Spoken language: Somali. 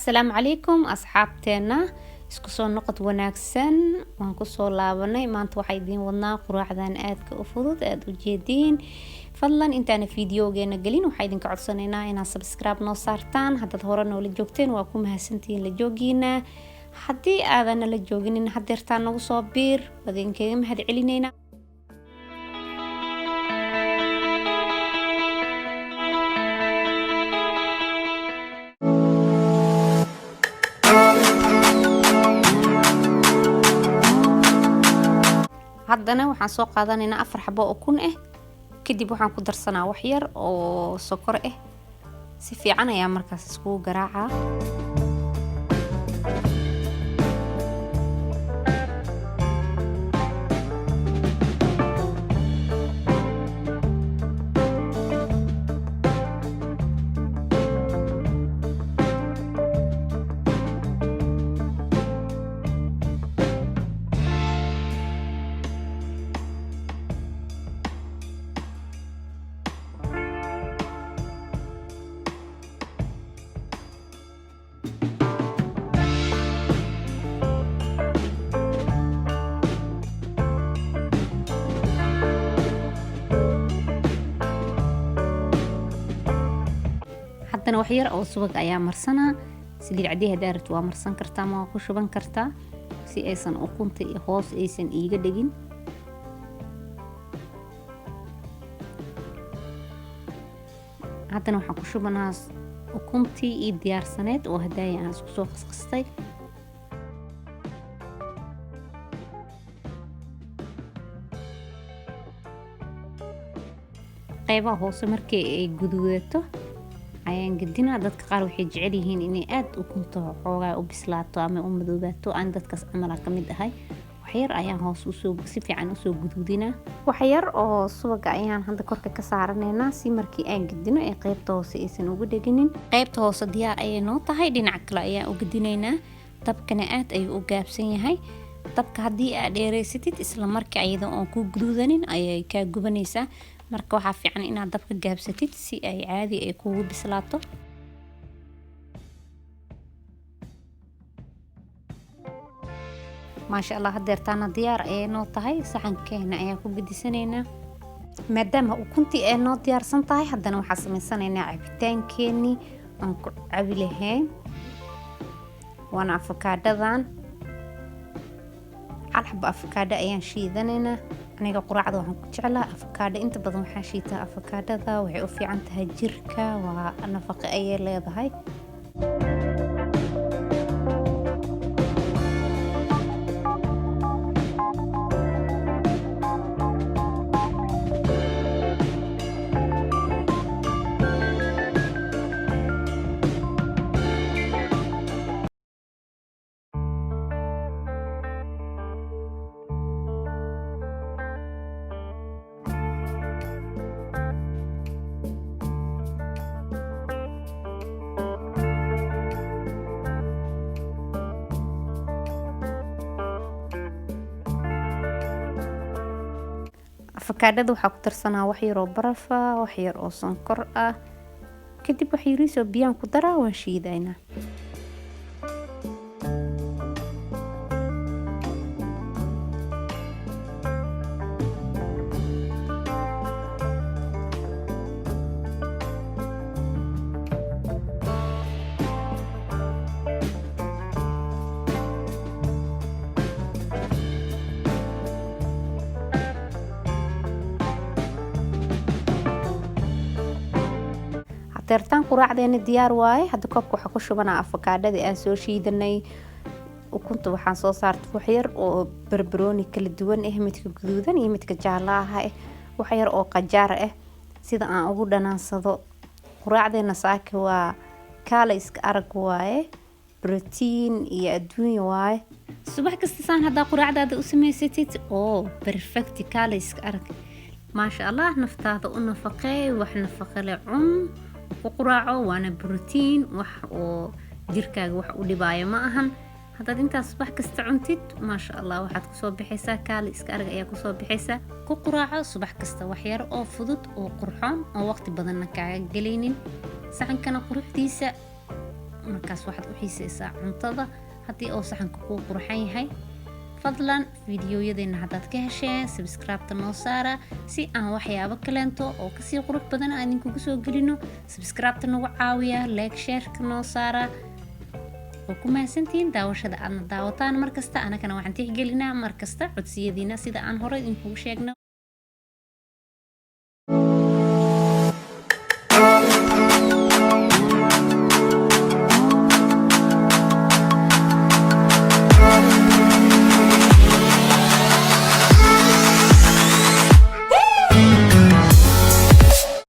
السلام عليكم أصحابتنا isku soo noqod wanaagsan waan ku soo laabanay maanta waxa idin wadnaa quraacdan aadka u fudud aad u jeedin fadlan intaana fiidiyogeena galin waxa idin ka codsanaynaa inaad subscribe noo saartaan haddaad hore noola joogteen waa ku mahadsantihiin la joogiina haddii aadan la jooginin hadeertaan nagu soo biir badinkaga mahad celinayna haddana waxaan soo qaadanaynaa 4 xabo oo kun ah kadib waxaan ku darsanaa wax yar oo sokor ah si fiican ayaa markaas isku garaaca haddana wax yar oo subag ayaa marsanaa saliid caday hadaa rabto waa marsan kartaa ama ku shuban kartaa si aysan ukunta iyo hoos aysan iiga dhigin haddana waxaan ku shubanaa ukuntii iyo diyaarsaneed oo hadaaya aan isku soo qasqastay qaybaha hoose markii ay guduudato ayaan gadinaa dadka qaar waxay jecel yihiin inay aad ukunta xoogaa u bislaato ama u madoobato aan dadkaas camal ka mid ahay wax yar ayaan hoos si fiican u soo guduudinaa wax yar oo subaga ayaan hadda korka ka saaranaynaa si markii aan gadino ee qaybta hoose aysan ugu dhaginin qaybta hoose diyaar ayay noo tahay dhinaca kale ayaan u gadinaynaa dabkana aad ayuu u gaabsan yahay dabka haddii aad dheeraysatid isla markii ayada oon ku guduudanin ayay kaa gubanaysaa marka waxaa fiican inaad dabka gaabsatid si ay caadi ay kugu bislaato maasha Allah hadeertaana diyaar ay noo tahay saxankeena ayaa ku gudisanaynaa maadaama ukuntii ay noo diyaarsan tahay haddana waxaa samaysanaynaa cabitaankeenii aan ku cabi lahayn waana afakaadhadan hal xabo afakaadho ayaan shiidanaynaa aniga quraacda waxaan ku jeclaa afakaadho inta badan waxaan shiitaa afakaadhada waxay u fiican tahay jirka waa nafaqo ayay leedahay afakaadhada waxaa ku darsanaa wax yar oo baraf ah wax yar oo sonkor ah kadib wax yariisoo biyaan ku daraa waan shiidaynaa deertaan quraacdeena diyaar waaye hadda koobka waxa ku shubanaa afakaadhada aan soo shiidanay ukunta waxaan soo saartay wax yar oo barbarooni kala duwan ah midka guduudan iyo midka jaalaha ah wax yar oo qajaar ah sida aan ugu dhanaansado quraacdeena saaka waa kala iska arag waaye protein iyo adduunyo waaye subax kasta saan hadda quraacdaada u samaysatid oo perfect kala iska arag maasha Allah naftaada u nafaqeey wax nafaqo leh quraaco waana protein wax oo jirkaaga wax u dhibaayo ma ahan haddaad intaas wax kasta cuntid maasha Allah waxaad ku soo bixaysaa kaali iska arag ayaa ku soo bixaysaa ku quraaco subax kasta wax yar oo fudud oo qurxoon oo waqti badanna kaaga galaynin saxankana quruxdiisa markaas waxaad u xiisaysaa cuntada haddii oo saxanka kuu qurxan yahay. fadlan fiidiyoyadeena haddaad ka hesheen subscribe-ta noo saara si aan waxyaabo kaleento oo kasii qurux badan aan idinkugu soo gelino. subscribe-ta nagu caawiya, like share-ka noo saara. oo ku mahadsantihiin daawashada aadna daawataan markasta. anagana waxaan tixgelinaa markasta codsiyadiina sida aan hore idinkugu sheegno.